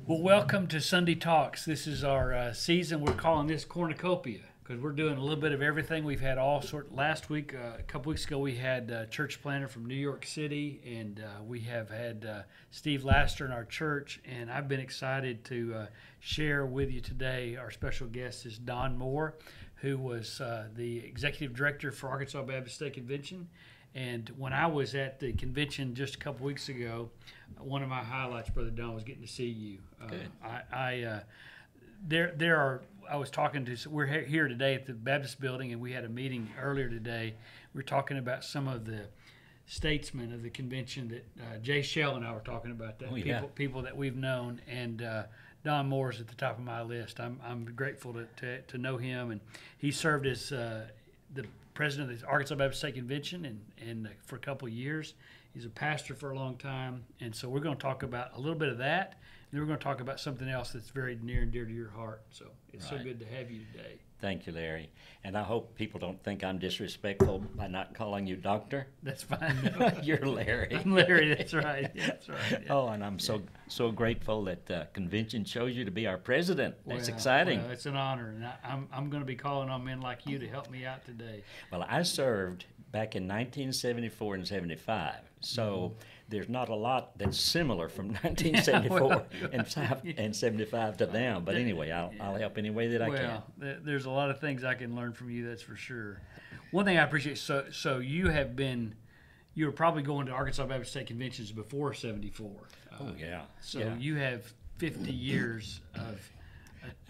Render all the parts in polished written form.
Well, welcome to Sunday Talks. This is our season. We're calling this Cornucopia because we're doing a little bit of everything. We've had all sort. Last week, a couple weeks ago, we had a church planter from New York City, and we have had Steve Laster in our church. And I've been excited to share with you today. Our special guest is Don Moore, who was the executive director for Arkansas Baptist State Convention. And when I was at the convention just a couple weeks ago, one of my highlights, Brother Don, was getting to see you. Good. I was talking to, we're here today at the Baptist building, and we had a meeting earlier today. We were talking about some of the statesmen of the convention that Jay Shell and I were talking about, that people that we've known, and Don Moore is at the top of my list. I'm grateful to know him, and he served as the president of the Arkansas Baptist State Convention and for a couple of years. He's a pastor for a long time, and so we're going to talk about a little bit of that, and then we're going to talk about something else that's very near and dear to your heart. So it's so good to have you today. Thank you, Larry. And I hope people don't think I'm disrespectful by not calling you doctor. That's fine. No. You're Larry. I'm Larry, that's right. That's right. Yeah. Oh, and I'm so grateful that the convention chose you to be our president. That's exciting. Well, it's an honor, and I'm going to be calling on men like you to help me out today. Well, I served back in 1974 and 75, so there's not a lot that's similar from 1974 and 75 to now. But anyway, I'll help any way that I can. Well, there's a lot of things I can learn from you, that's for sure. One thing I appreciate, so you were probably going to Arkansas Baptist State Conventions before 74. Oh, yeah. So you have 50 years of...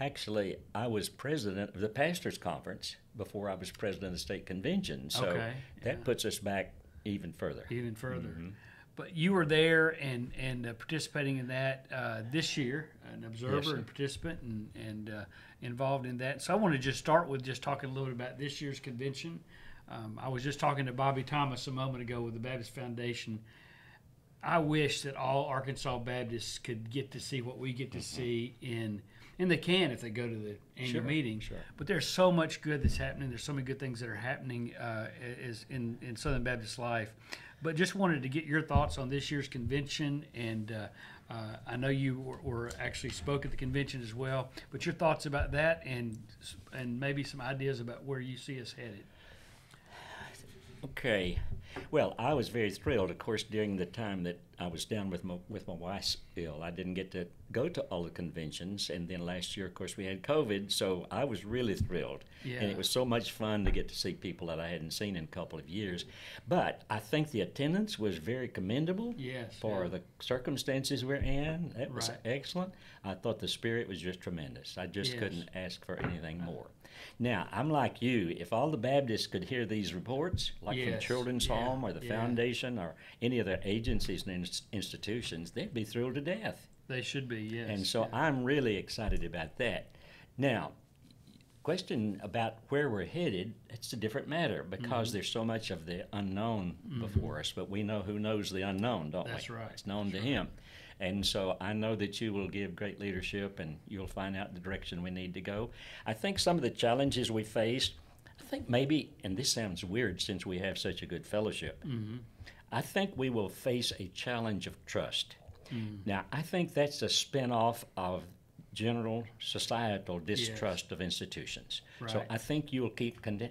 Actually, I was president of the Pastors Conference before I was president of the state convention. So that puts us back even further. Even further. Mm-hmm. But you were there and participating in that this year, an observer and participant and involved in that. So I want to just start with just talking a little bit about this year's convention. I was just talking to Bobby Thomas a moment ago with the Baptist Foundation. I wish that all Arkansas Baptists could get to see what we get to see and they can if they go to the annual meeting. Sure. But there's so much good that's happening. There's so many good things that are happening in Southern Baptist life. But just wanted to get your thoughts on this year's convention, and I know you were actually spoke at the convention as well. But your thoughts about that, and maybe some ideas about where you see us headed. Okay. Well, I was very thrilled. Of course, during the time that I was down with my wife's ill, I didn't get to go to all the conventions. And then last year, of course, we had COVID, so I was really thrilled. Yeah. And it was so much fun to get to see people that I hadn't seen in a couple of years. But I think the attendance was very commendable for the circumstances we're in. That was excellent. I thought the spirit was just tremendous. I just couldn't ask for anything more. Now, I'm like you. If all the Baptists could hear these reports, like from Children's Home or the Foundation or any of the agencies and institutions, they'd be thrilled to death. They should be, yes. And so I'm really excited about that. Now, question about where we're headed, it's a different matter because there's so much of the unknown before us, but we know who knows the unknown, don't we? That's right. It's known to Him. And so I know that you will give great leadership and you'll find out the direction we need to go. I think some of the challenges we face, I think maybe, and this sounds weird since we have such a good fellowship, I think we will face a challenge of trust. Now, I think that's a spinoff of general societal distrust of institutions. Right. So I think you'll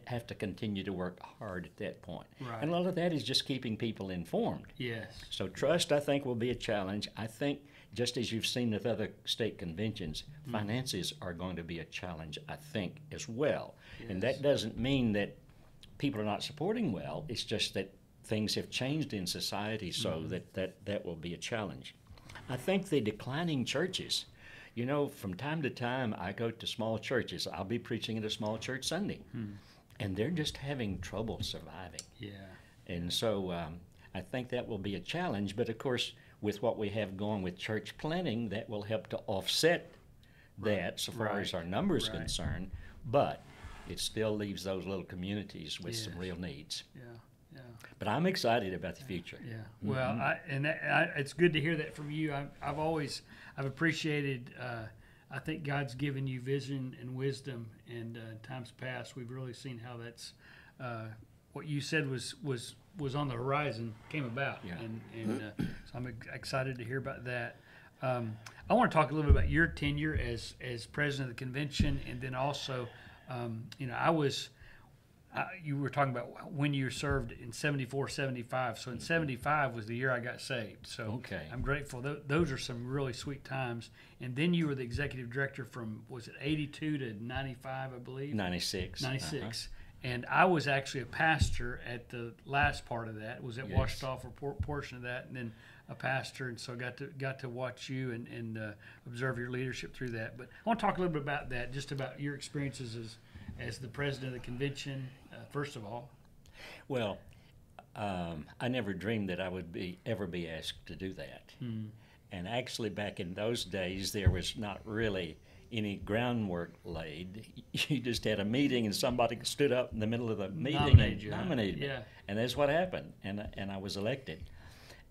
have to continue to work hard at that point. Right. And a lot of that is just keeping people informed. Yes. So trust, I think, will be a challenge. I think, just as you've seen with other state conventions, finances are going to be a challenge, I think, as well. Yes. And that doesn't mean that people are not supporting well. It's just that things have changed in society, so that will be a challenge. I think the declining churches, you know, from time to time, I go to small churches. I'll be preaching at a small church Sunday, and they're just having trouble surviving. Yeah. And so I think that will be a challenge. But, of course, with what we have going with church planning, that will help to offset that so far as our numbers concerned. But it still leaves those little communities with some real needs. Yeah. Yeah. But I'm excited about the future. Yeah. Well, it's good to hear that from you. I've appreciated. I think God's given you vision and wisdom, and in times past we've really seen how that's what you said was on the horizon came about. Yeah. And so I'm excited to hear about that. I want to talk a little bit about your tenure as president of the convention, and then also, you were talking about when you served in 74, 75. So in 75 was the year I got saved. So Okay. I'm grateful. Those are some really sweet times. And then you were the executive director from, was it 82 to 95, I believe? 96. 96. And I was actually a pastor at the last part of that. Was at Yes. Washita for a portion of that, and then a pastor. And so I got to watch you and observe your leadership through that. But I want to talk a little bit about that, just about your experiences as the president of the convention, first of all. Well, I never dreamed that I would ever be asked to do that. And actually, back in those days, there was not really any groundwork laid. You just had a meeting, and somebody stood up in the middle of the meeting and nominated me. Yeah. And that's what happened. And I was elected.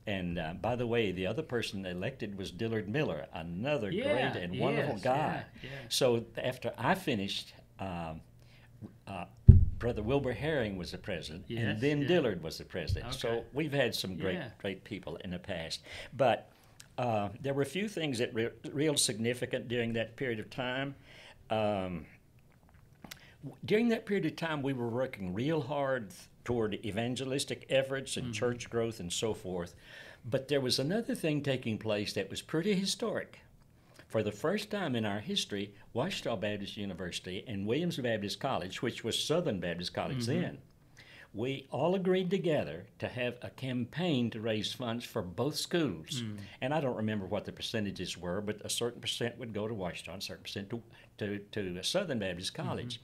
And by the way, the other person elected was Dillard Miller, another great and wonderful guy. Yeah. So after I finished, Brother Wilbur Herring was the president, and then Dillard was the president. Okay. So we've had some great people in the past. But there were a few things that were real significant during that period of time. During that period of time, we were working real hard toward evangelistic efforts and church growth and so forth. But there was another thing taking place that was pretty historic. For the first time in our history, Washita Baptist University and Williams Baptist College, which was Southern Baptist College then, we all agreed together to have a campaign to raise funds for both schools. And I don't remember what the percentages were, but a certain percent would go to Washita, a certain percent to Southern Baptist College.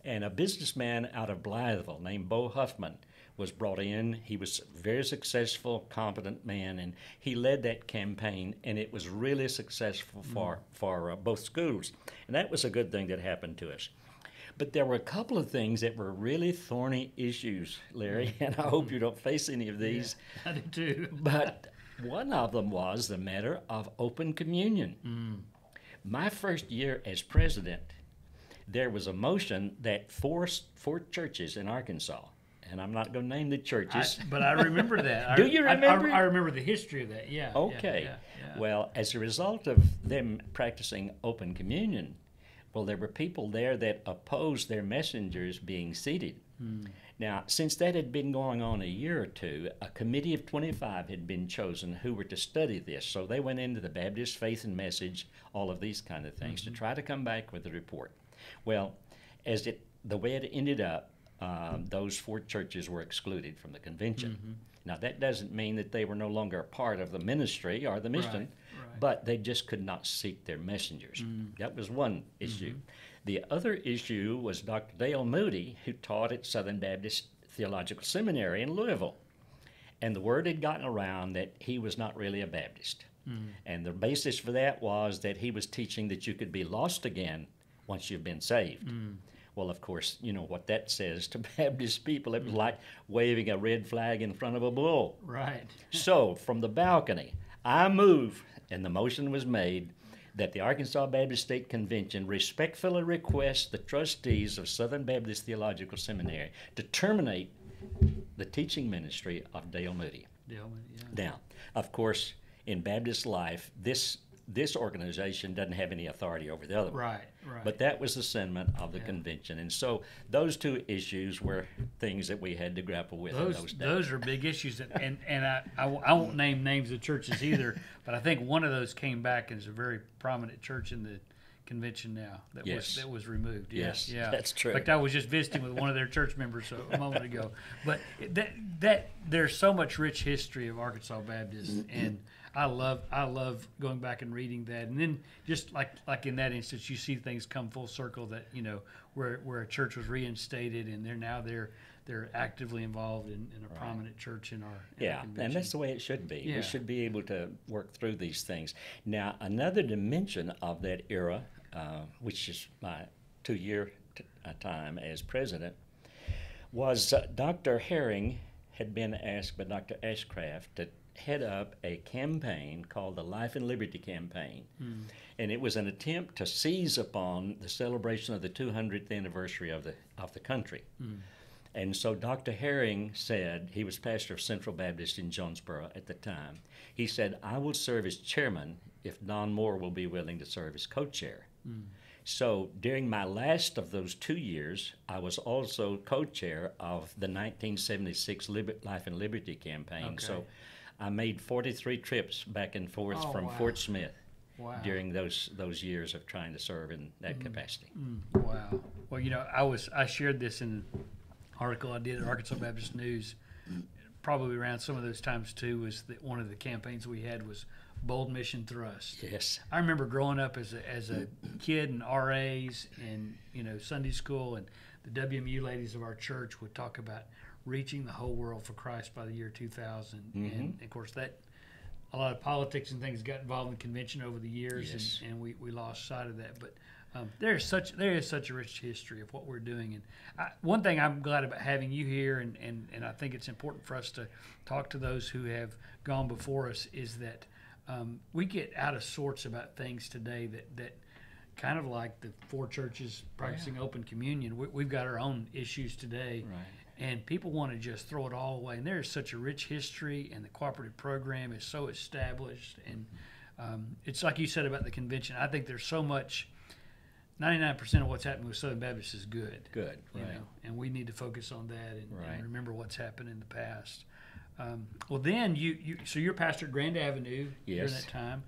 And a businessman out of Blytheville named Bo Huffman was brought in. He was a very successful, competent man, and he led that campaign, and it was really successful for both schools. And that was a good thing that happened to us. But there were a couple of things that were really thorny issues, Larry, and I hope you don't face any of these. I do too. But one of them was the matter of open communion. My first year as president, there was a motion that four churches in Arkansas, and I'm not going to name the churches. But I remember that. Do you remember? I remember the history of that, yeah. Okay. Yeah. Well, as a result of them practicing open communion, well, there were people there that opposed their messengers being seated. Now, since that had been going on a year or two, a committee of 25 had been chosen who were to study this. So they went into the Baptist Faith and Message, all of these kind of things, to try to come back with a report. Well, the way it ended up, those four churches were excluded from the convention. Now, that doesn't mean that they were no longer a part of the ministry or the mission, but they just could not seek their messengers. That was one issue. The other issue was Dr. Dale Moody, who taught at Southern Baptist Theological Seminary in Louisville. And the word had gotten around that he was not really a Baptist. And the basis for that was that he was teaching that you could be lost again once you've been saved. Well, of course, you know what that says to Baptist people. It was like waving a red flag in front of a bull. Right. So, from the balcony, I move, and the motion was made, that the Arkansas Baptist State Convention respectfully requests the trustees of Southern Baptist Theological Seminary to terminate the teaching ministry of Dale Moody. Now, of course, in Baptist life, this organization doesn't have any authority over the other one. Right. But that was the sentiment of the convention. And so those two issues were things that we had to grapple with in those days. Those are big issues. And I won't name names of churches either, but I think one of those came back and is a very prominent church in the convention now that was removed. Yes, yeah. that's true. In fact, I was just visiting with one of their church members a moment ago. But that there's so much rich history of Arkansas Baptist, and I love going back and reading that. And then just like in that instance, you see things come full circle that, you know, where a church was reinstated and they're actively involved in a prominent church in our convention. And that's the way it should be. Yeah. We should be able to work through these things. Now, another dimension of that era, which is my 2-year time as president, was Dr. Herring had been asked by Dr. Ashcraft to head up a campaign called the Life and Liberty Campaign. And it was an attempt to seize upon the celebration of the 200th anniversary of the country. And so Dr. Herring said, he was pastor of Central Baptist in Jonesboro at the time, he said, I will serve as chairman if Don Moore will be willing to serve as co-chair. So during my last of those 2 years, I was also co-chair of the 1976 Life and Liberty campaign. Okay. So I made 43 trips back and forth from wow. Fort Smith Wow. during those years of trying to serve in that capacity. Wow. Well, you know, I shared this in an article I did at Arkansas Baptist News, probably around some of those times too, was that one of the campaigns we had was Bold Mission Thrust. Yes. I remember growing up as a kid in RAs and, you know, Sunday school, and the WMU ladies of our church would talk about reaching the whole world for Christ by the year 2000. And of course that a lot of politics and things got involved in the convention over the years. Yes. And we lost sight of that. But there is such a rich history of what we're doing. And one thing I'm glad about having you here, and I think it's important for us to talk to those who have gone before us, is that we get out of sorts about things today that kind of like the four churches practicing open communion. We've got our own issues today. Right. And people want to just throw it all away. And there is such a rich history, and the cooperative program is so established. And it's like you said about the convention. I think there's so much. 99% of what's happening with Southern Baptist is good. Good, you right. know, and we need to focus on that and Right. remember what's happened in the past. Well, then so you're pastor at Grand Avenue during Yes. that time,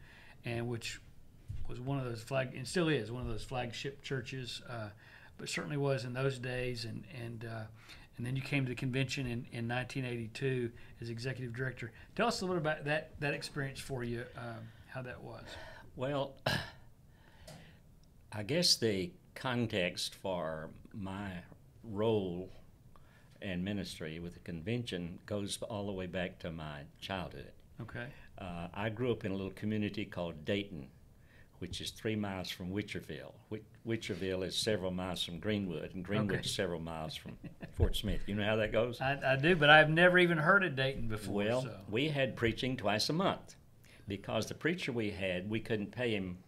and which was one of those and still is one of those flagship churches, but certainly was in those days. And then you came to the convention in 1982 as executive director. Tell us a little about that experience for you, how that was. Well, I guess the context for my role and ministry with the convention goes all the way back to my childhood. Okay. I grew up in a little community called Dayton, which is 3 miles from Witcherville. Witcherville is several miles from Greenwood, and Greenwood is several miles from Fort Smith. You know how that goes? I do, but I've never even heard of Dayton before. Well, so. we had preaching twice a month because the preacher we had, we couldn't pay him,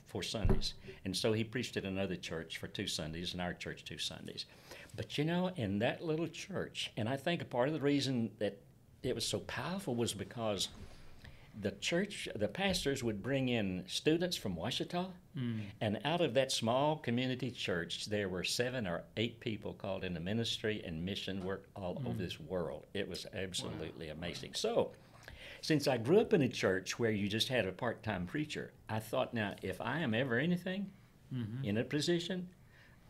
4 Sundays. And so he preached at another church for 2 Sundays and our church 2 Sundays. But in that little church, and I think a part of the reason that it was so powerful was because the pastors would bring in students from Ouachita, and out of that small community church, there were 7 or 8 people called into ministry and mission work all over this world. It was absolutely amazing. So, since I grew up in a church where you just had a part-time preacher, I thought, now, if I am ever anything in a position,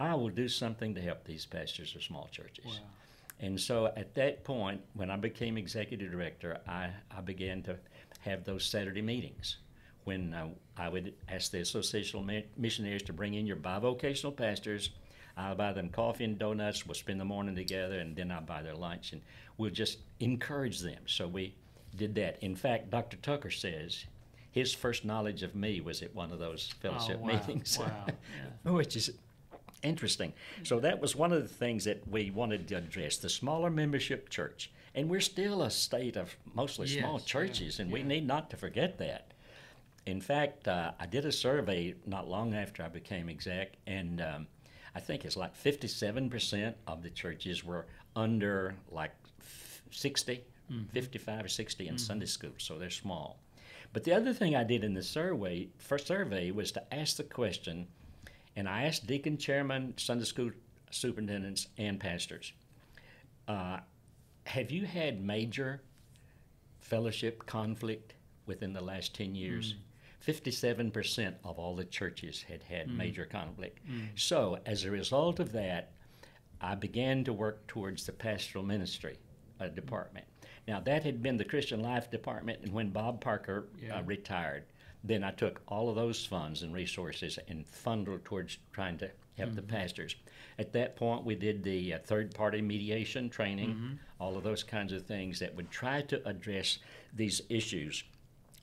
I will do something to help these pastors of small churches. Wow. And so at that point, when I became executive director, I began to have those Saturday meetings when I would ask the associational missionaries to bring in your bivocational pastors. I'll buy them coffee and donuts. We'll spend the morning together, and then I'll buy their lunch, and we'll just encourage them. So we did that. In fact, Dr. Tucker says his first knowledge of me was at one of those fellowship meetings, Wow. Yeah. which is interesting. So that was one of the things that we wanted to address, the smaller membership church. And we're still a state of mostly small churches, and we need not to forget that. In fact, I did a survey not long after I became exec, and I think it's like 57% of the churches were under like 60, 55 or 60 in Sunday school, so they're small. But the other thing I did in the survey was to ask the question, and I asked deacon chairman, Sunday school superintendents, and pastors, have you had major fellowship conflict within the last 10 years? 57% of all the churches had major conflict. So as a result of that, I began to work towards the pastoral ministry department. Now that had been the Christian Life department, and when Bob Parker retired, then I took all of those funds and resources and funneled towards trying to help the pastors. At that point, we did the third-party mediation training, all of those kinds of things that would try to address these issues.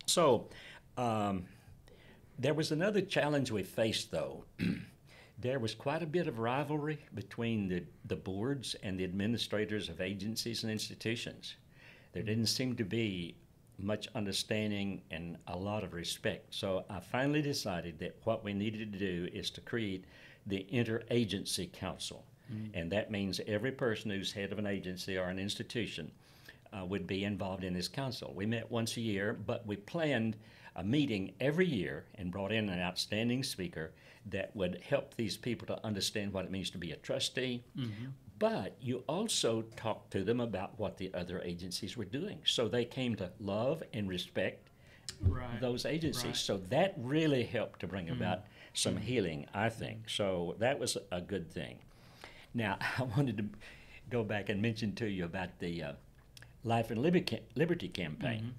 So there was another challenge we faced, though. There was quite a bit of rivalry between the boards and the administrators of agencies and institutions. There didn't seem to be much understanding and a lot of respect. So I finally decided that what we needed to do is to create the Interagency Council. And that means every person who's head of an agency or an institution would be involved in this council. We met once a year, but we planned a meeting every year and brought in an outstanding speaker that would help these people to understand what it means to be a trustee. But you also talked to them about what the other agencies were doing. So they came to love and respect those agencies. So that really helped to bring about some healing, I think. So that was a good thing. Now, I wanted to go back and mention to you about the Life and Liberty campaign.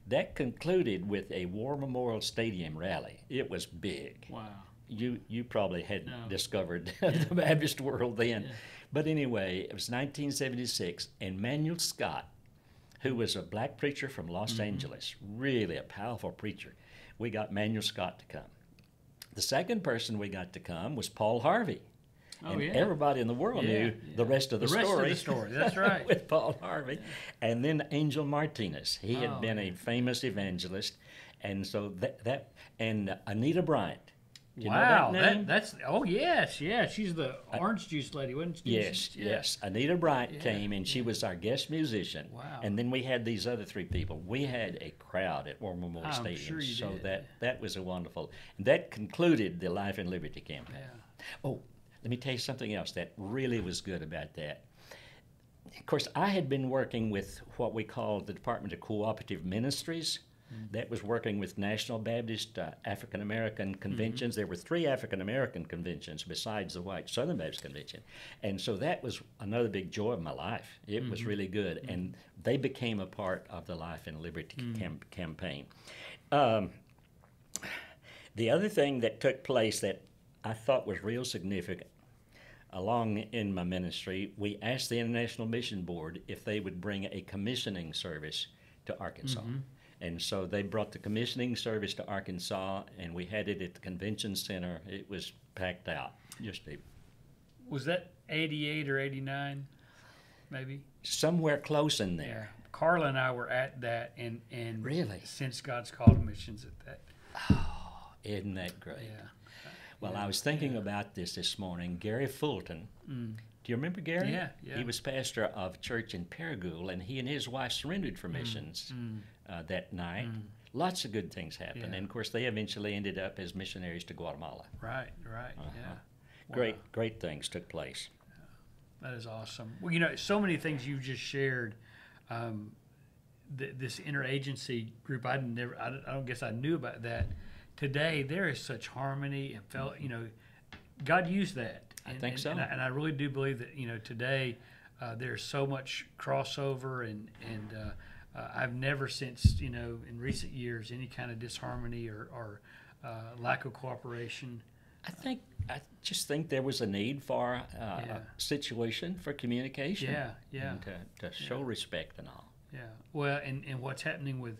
That concluded with a War Memorial Stadium rally. It was big. Wow. You probably hadn't discovered the Baptist world then. But anyway, it was 1976, and Manuel Scott, who was a black preacher from Los Angeles, really a powerful preacher, we got Manuel Scott to come. The second person we got to come was Paul Harvey. And everybody in the world knew the rest of the story. The rest of the story, that's right. With Paul Harvey. And then Angel Martinez. He had been a famous evangelist. And so and Anita Bryant. Do you know that name? That's she's the orange juice lady, wasn't she? Yes. Anita Bryant came, and she was our guest musician. Wow. And then we had these other three people. We had a crowd at War Memorial Stadium. Sure you so did. that was a wonderful. And that concluded the Life and Liberty campaign. Oh, let me tell you something else that really was good about that. Of course, I had been working with what we call the Department of Cooperative Ministries. That was working with National Baptist African American conventions. There were 3 African American conventions besides the white Southern Baptist Convention. And so that was another big joy of my life. It was really good. And they became a part of the Life and Liberty campaign. The other thing that took place that I thought was real significant along in my ministry, we asked the International Mission Board if they would bring a commissioning service to Arkansas. And so they brought the commissioning service to Arkansas, and we had it at the convention center. It was packed out. Was that 88 or 89, maybe? Somewhere close in there. Yeah. Carla and I were at that, and really, since God's Call to Missions at that. Oh, isn't that great? Yeah. Well, I was thinking about this morning. Gary Fulton. Do you remember Gary? Yeah. He was pastor of church in Paragould, and he and his wife surrendered for missions that night. Lots of good things happened. And, of course, they eventually ended up as missionaries to Guatemala. Right, Great things took place. That is awesome. Well, so many things you just shared. This interagency group, I don't guess I knew about that. Today, there is such harmony and God used that. I think so. And I really do believe that, today there's so much crossover and I've never sensed, in recent years, any kind of disharmony or lack of cooperation. I just think there was a need for a situation for communication. And to show respect and all. Yeah. Well, and what's happening with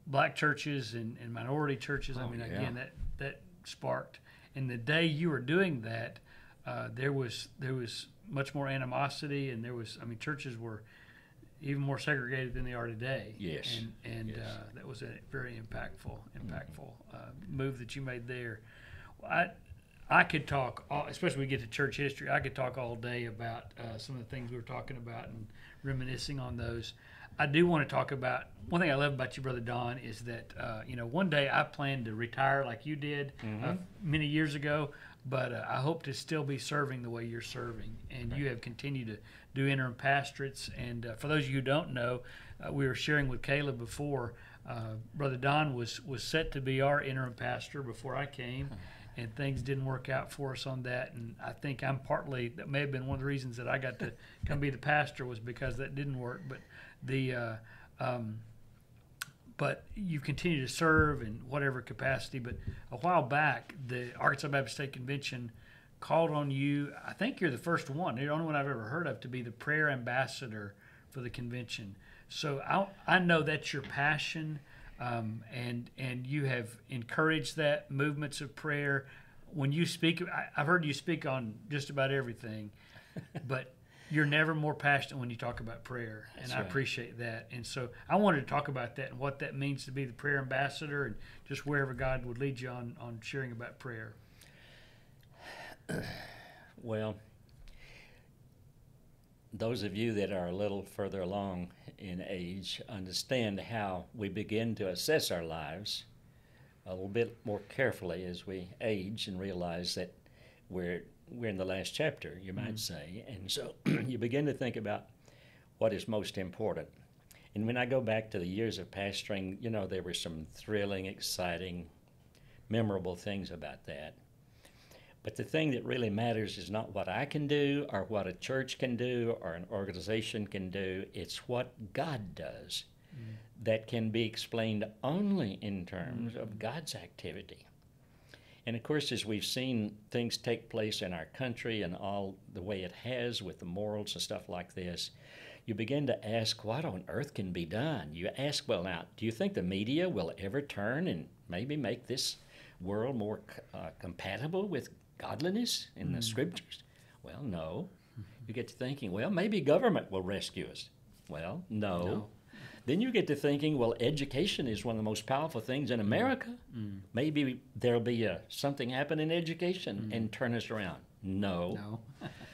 black churches and minority churches, again, that sparked. And the day you were doing that, there was much more animosity, and churches were even more segregated than they are today. Yes. And that was a very impactful move that you made there. Well, I could talk, especially when we get to church history, I could talk all day about some of the things we were talking about and reminiscing on those. I do want to talk about, one thing I love about you, Brother Don, is that, one day I plan to retire like you did many years ago, but I hope to still be serving the way you're serving. And you have continued to do interim pastorates. And for those of you who don't know, we were sharing with Caleb before, Brother Don was set to be our interim pastor before I came. And things didn't work out for us on that. And I think that may have been one of the reasons that I got to come be the pastor, was because that didn't work. But but you've continued to serve in whatever capacity. But a while back, the Arkansas Baptist State Convention called on you. I think you're the first one, the only one I've ever heard of, to be the prayer ambassador for the convention. So I know that's your passion. And you have encouraged that, movements of prayer. When you speak, I've heard you speak on just about everything, but you're never more passionate when you talk about prayer, and I appreciate that. And so I wanted to talk about that and what that means to be the prayer ambassador, and just wherever God would lead you on sharing about prayer. Well, those of you that are a little further along in age understand how we begin to assess our lives a little bit more carefully as we age and realize that we're in the last chapter, you might say. And so you begin to think about what is most important. And when I go back to the years of pastoring, you know, there were some thrilling, exciting, memorable things about that. But the thing that really matters is not what I can do or what a church can do or an organization can do. It's what God does that can be explained only in terms of God's activity. And of course, as we've seen things take place in our country and all the way it has with the morals and stuff like this, you begin to ask what on earth can be done. You ask, well, now, do you think the media will ever turn and maybe make this world more compatible with godliness in the scriptures? Well, no. You get to thinking, well, maybe government will rescue us. Well, no. Then you get to thinking, well, education is one of the most powerful things in America. Maybe there'll be something happen in education and turn us around. No.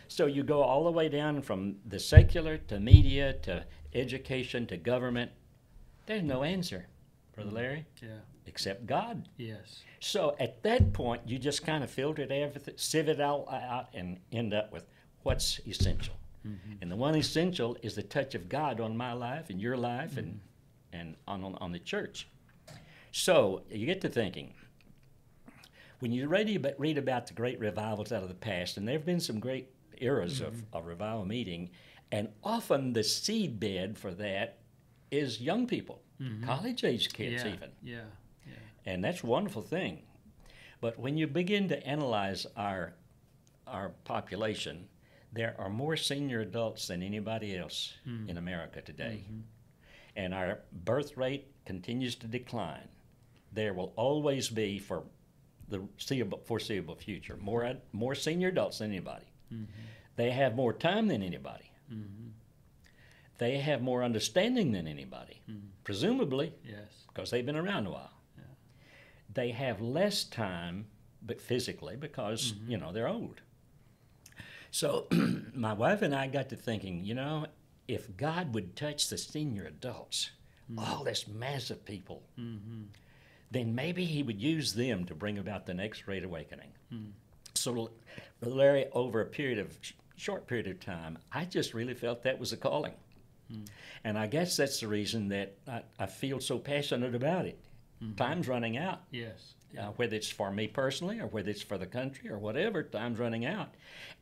So you go all the way down from the secular to media to education to government. There's no answer, Brother Larry. Yeah. Except God. Yes. So at that point, you just kind of filter everything, sieve it all out, and end up with what's essential. And the one essential is the touch of God on my life and your life and on the church. So you get to thinking, when you read about the great revivals out of the past, and there have been some great eras of revival meeting, and often the seedbed for that is young people, college-age kids even. Yeah. And that's a wonderful thing. But when you begin to analyze our population, there are more senior adults than anybody else in America today. And our birth rate continues to decline. There will always be, for the foreseeable future, more senior adults than anybody. They have more time than anybody. They have more understanding than anybody, presumably, because they've been around a while. They have less time, but physically, because, you know, they're old. So my wife and I got to thinking, you know, if God would touch the senior adults, all this mass of people, then maybe he would use them to bring about the next great awakening. So, Larry, over a short period of time, I just really felt that was a calling. And I guess that's the reason that I feel so passionate about it. Time's running out. Yes. Whether it's for me personally or whether it's for the country or whatever, time's running out.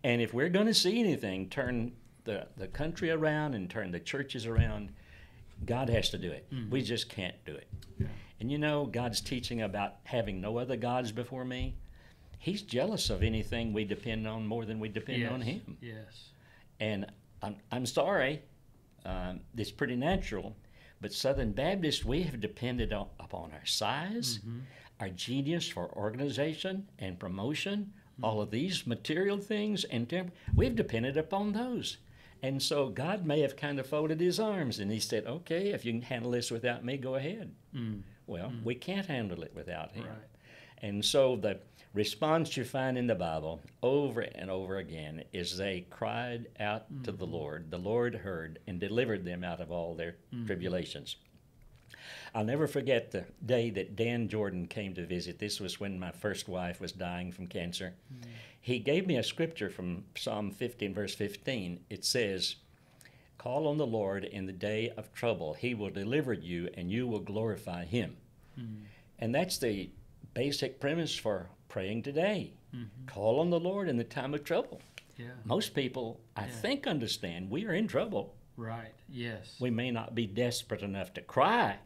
And if we're going to see anything turn the country around and turn the churches around, God has to do it. We just can't do it. And you know, God's teaching about having no other gods before me. He's jealous of anything we depend on more than we depend on him. Yes. And I'm sorry, it's pretty natural, but Southern Baptists, we have depended upon our size, our genius for organization and promotion, all of these material things, and we've depended upon those. And so God may have kind of folded his arms and he said, okay, if you can handle this without me, go ahead. Well, we can't handle it without him. Right. And so the response you find in the Bible over and over again is they cried out to the Lord heard and delivered them out of all their tribulations. I'll never forget the day that Dan Jordan came to visit. This was when my first wife was dying from cancer. He gave me a scripture from Psalm 15, verse 15. It says, call on the Lord in the day of trouble. He will deliver you, and you will glorify him. And that's the basic premise for praying today. Call on the Lord in the time of trouble. Most people, I think, understand we are in trouble. Right, yes. We may not be desperate enough to cry.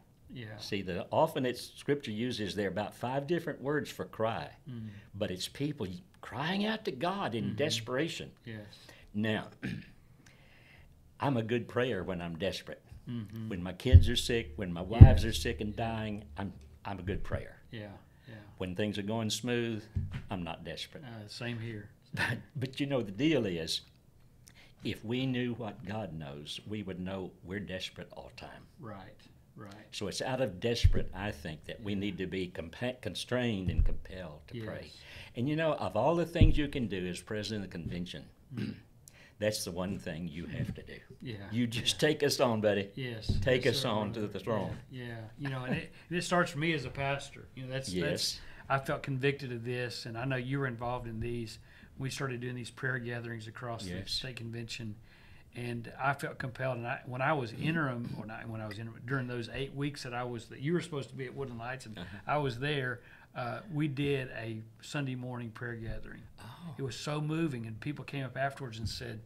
See, often Scripture uses there about 5 different words for cry, but it's people crying out to God in desperation. Now, I'm a good prayer when I'm desperate. When my kids are sick, when my wives are sick and dying, I'm a good prayer. When things are going smooth, I'm not desperate. Same here. But you know, the deal is, if we knew what God knows, we would know we're desperate all the time. Right. So it's out of desperate, I think, that we need to be constrained and compelled to pray. And you know, of all the things you can do as president of the convention, that's the one thing you have to do. Yeah. You just take us on, buddy. Yes. Take yes, us sir, on brother. to the throne. Yeah. You know, and it starts for me as a pastor. You know, that's I felt convicted of this, and I know you were involved in these. We started doing these prayer gatherings across the state convention, and I felt compelled. And when I was interim, or not when I was interim, during those 8 weeks that you were supposed to be at Woodland Lights, and I was there. We did a Sunday morning prayer gathering. Oh. It was so moving, and people came up afterwards and said,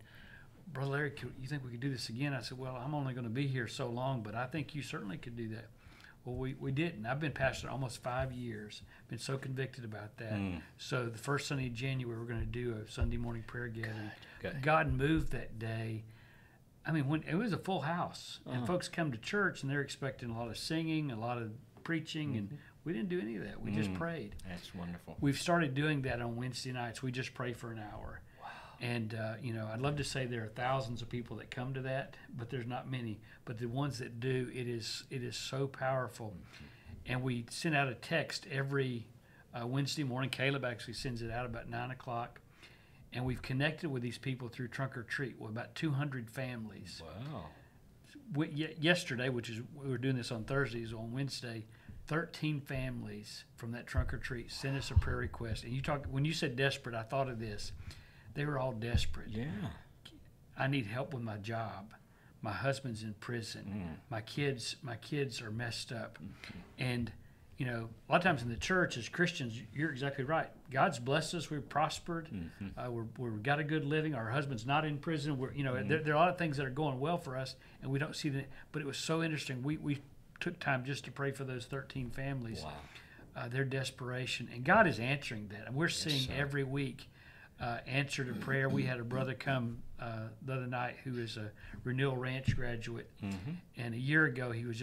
"Brother Larry, you think we could do this again?" I said, "Well, I'm only going to be here so long, but I think you certainly could do that." Well, we didn't. I've been pastor almost 5 years. Been so convicted about that. So the first Sunday in January, we're going to do a Sunday morning prayer gathering. Good. God moved that day. I mean, when it was a full house, and folks come to church, and they're expecting a lot of singing, a lot of preaching, and we didn't do any of that. We just prayed. That's wonderful. We've started doing that on Wednesday nights. We just pray for an hour. Wow. And, you know, I'd love to say there are thousands of people that come to that, but there's not many. But the ones that do, it is so powerful. And we send out a text every Wednesday morning. Caleb actually sends it out about 9 o'clock. And we've connected with these people through Trunk or Treat with about 200 families. Wow. Yesterday, we were doing this on Thursdays, on Wednesday, 13 families from that Trunk or Treat sent us a prayer request. And when you said desperate, I thought of this. They were all desperate. Yeah. I need help with my job. My husband's in prison. My kids are messed up. And, you know, a lot of times in the church as Christians, you're exactly right. God's blessed us. We've prospered. We've got a good living. Our husband's not in prison. There are a lot of things that are going well for us, and we don't see that. But it was so interesting. We took time just to pray for those 13 families. Wow. Their desperation. And God is answering that. And we're seeing every week answer to prayer. We had a brother come the other night who is a Renewal Ranch graduate. And a year ago he was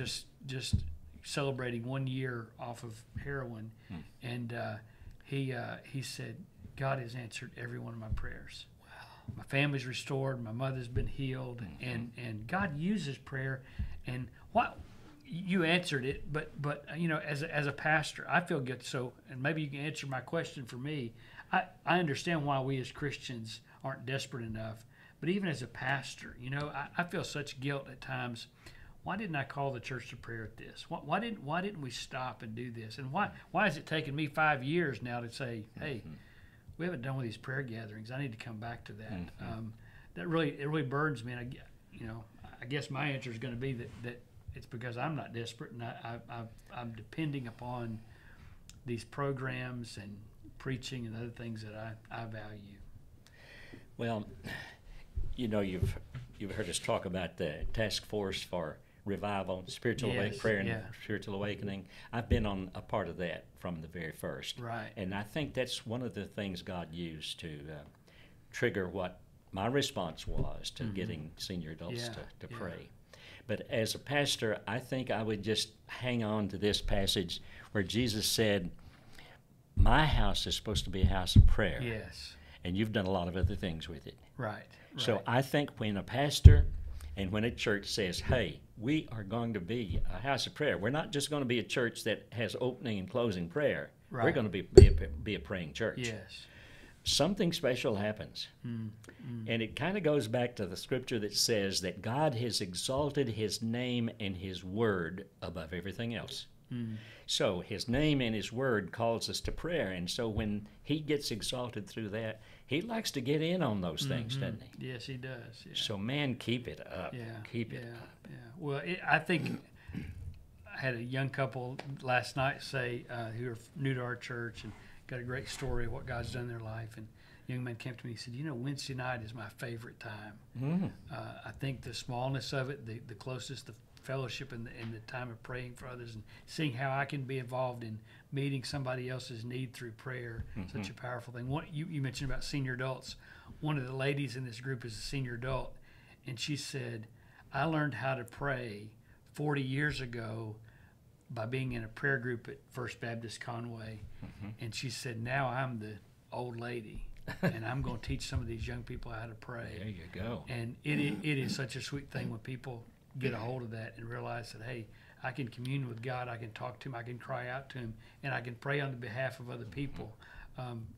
just celebrating 1 year off of heroin. And he said, God has answered every one of my prayers. Wow. My family's restored. My mother's been healed. And God uses prayer. And what you answered it, but you know, as a pastor, I feel good. So, and maybe you can answer my question for me. I understand why we as Christians aren't desperate enough, but even as a pastor, you know, I feel such guilt at times. Why didn't I call the church to prayer at this? Why didn't we stop and do this? And why has it taken me 5 years now to say, hey, we haven't done with these prayer gatherings. I need to come back to that. It really burns me. And I guess my answer is going to be that it's because I'm not desperate, and I'm depending upon these programs and preaching and other things that I value. Well, you know, you've heard us talk about the task force for revival, spiritual prayer and spiritual awakening. I've been on a part of that from the very first. Right. And I think that's one of the things God used to trigger what my response was to getting senior adults to pray. But as a pastor, I think I would just hang on to this passage where Jesus said, my house is supposed to be a house of prayer. Yes. And you've done a lot of other things with it. Right. So I think when a pastor and when a church says, hey, we are going to be a house of prayer, we're not just going to be a church that has opening and closing prayer. Right. We're going to be a praying church. Yes. Something special happens. And it kind of goes back to the scripture that says that God has exalted his name and his word above everything else. So his name and his word calls us to prayer. And so when he gets exalted through that, he likes to get in on those things, doesn't he? Yes, he does. Yeah. So, man, keep it up. Yeah. Keep it up. Yeah. Well, I think I had a young couple last night say who are new to our church and got a great story of what God's done in their life. And a young man came to me and said, you know, Wednesday night is my favorite time. I think the smallness of it, the closeness, the fellowship and the time of praying for others and seeing how I can be involved in meeting somebody else's need through prayer, such a powerful thing. You mentioned about senior adults. One of the ladies in this group is a senior adult, and she said, I learned how to pray 40 years ago by being in a prayer group at First Baptist Conway. And she said, now I'm the old lady, and I'm going to teach some of these young people how to pray. There you go. And it is such a sweet thing when people get a hold of that and realize that, hey, I can commune with God, I can talk to him, I can cry out to him, and I can pray on the behalf of other people.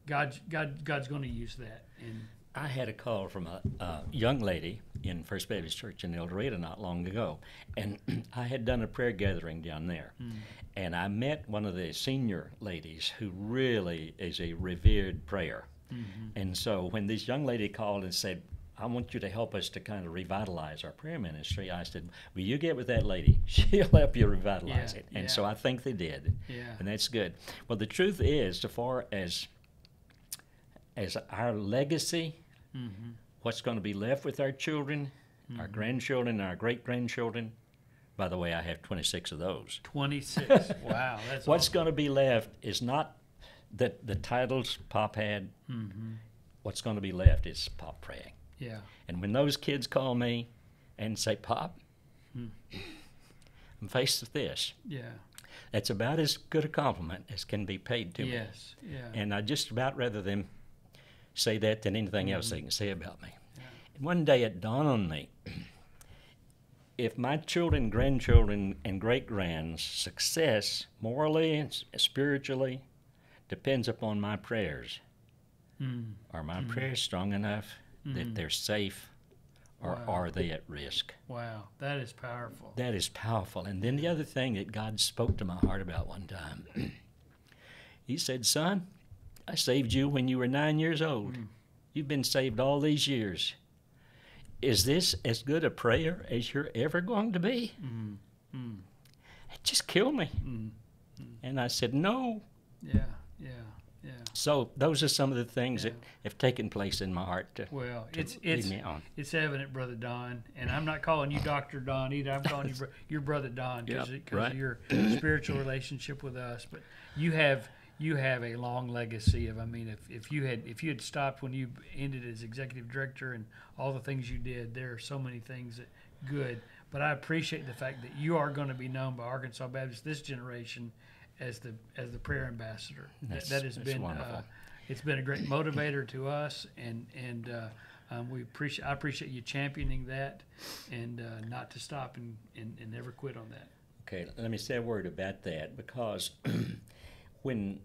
God's going to use that. And I had a call from a young lady in First Baptist Church in El Dorado not long ago, and I had done a prayer gathering down there. And I met one of the senior ladies who really is a revered prayer. And so when this young lady called and said, I want you to help us to kind of revitalize our prayer ministry, I said, will you get with that lady? She'll help you revitalize it. And so I think they did. And that's good. Well, the truth is, as far as our legacy, what's going to be left with our children, our grandchildren, our great-grandchildren. By the way, I have 26 of those. 26. Wow, that's What's awesome. going to be left is not the titles Pop had. What's going to be left is Pop praying. Yeah. And when those kids call me and say, Pop, I'm faced with this. Yeah. That's about as good a compliment as can be paid to me. Yes. Yeah. And I just about rather them say that than anything else they can say about me. And one day it dawned on me, if my children, grandchildren, and great-grands' success, morally and spiritually, depends upon my prayers, are my prayers strong enough that they're safe, or are they at risk? Wow, that is powerful. That is powerful. And then the other thing that God spoke to my heart about one time, he said, son, I saved you when you were 9 years old. You've been saved all these years. Is this as good a prayer as you're ever going to be? It just killed me. And I said, no. Yeah. So those are some of the things that have taken place in my heart to lead me on. It's evident, Brother Don, and I'm not calling you Dr. Don either. I'm calling you your Brother Don because of your spiritual relationship with us. But you have a long legacy of. I mean, if you had stopped when you ended as executive director and all the things you did, there are so many things that good. But I appreciate the fact that you are going to be known by Arkansas Baptist this generation as the prayer ambassador. That has been it's been a great motivator to us, and I appreciate you championing that, and not to stop and never quit on that. Okay, let me say a word about that, because when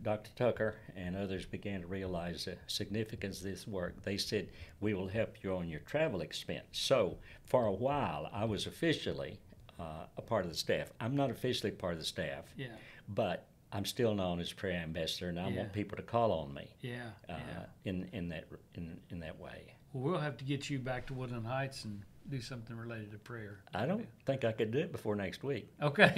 Dr. Tucker and others began to realize the significance of this work, they said, we will help you on your travel expense. So for a while, I was officially a part of the staff. I'm not officially part of the staff, but I'm still known as prayer ambassador, and I want people to call on me in that way. Well, we'll have to get you back to Woodland Heights and do something related to prayer. I don't think I could do it before next week. Okay.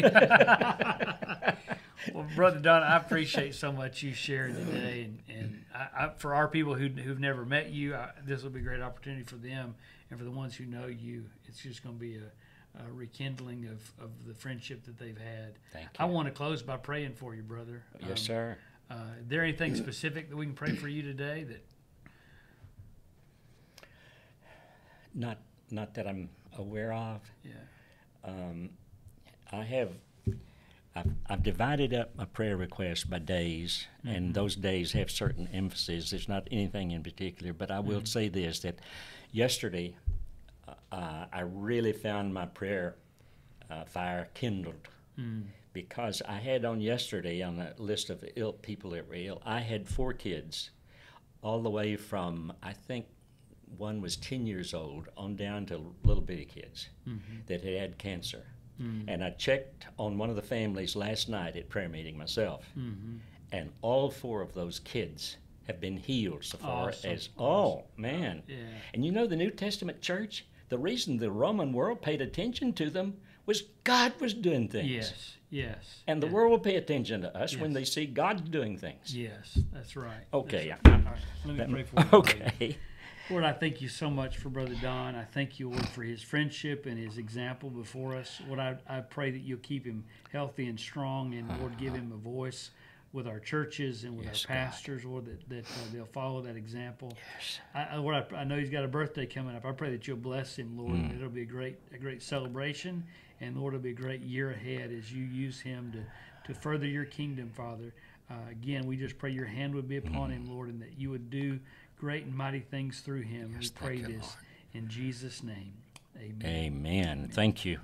Well, Brother Don, I appreciate so much you sharing today, and I, for our people who've never met you, this will be a great opportunity for them, and for the ones who know you, it's just going to be a rekindling of the friendship that they've had. Thank you. I want to close by praying for you, brother. Yes, sir. Is there anything specific that we can pray for you today? That Not that I'm aware of. I've divided up my prayer requests by days, and those days have certain emphasis. There's not anything in particular, but I will say this, that yesterday I really found my prayer fire kindled, because I had on yesterday on a list of people that were ill, I had 4 kids, all the way from, I think, one was 10 years old on down to little bitty kids that had cancer. And I checked on one of the families last night at prayer meeting myself, and all 4 of those kids have been healed so far as, man. And you know, the New Testament church, the reason the Roman world paid attention to them was God was doing things. Yes. And the world will pay attention to us when they see God doing things. Yes, that's right. Okay. All right, let me pray for you. Okay. Lord, I thank you so much for Brother Don. I thank you, Lord, for his friendship and his example before us. Lord, I pray that you'll keep him healthy and strong, and, Lord, give him a voice with our churches and with our pastors, Lord, that they'll follow that example. Lord, I know he's got a birthday coming up. I pray that you'll bless him, Lord, and it'll be a great celebration, and, Lord, it'll be a great year ahead as you use him to further your kingdom, Father. Again, we just pray your hand would be upon him, Lord, and that you would do great and mighty things through him. We pray this in Jesus' name. Amen. Amen. Thank you.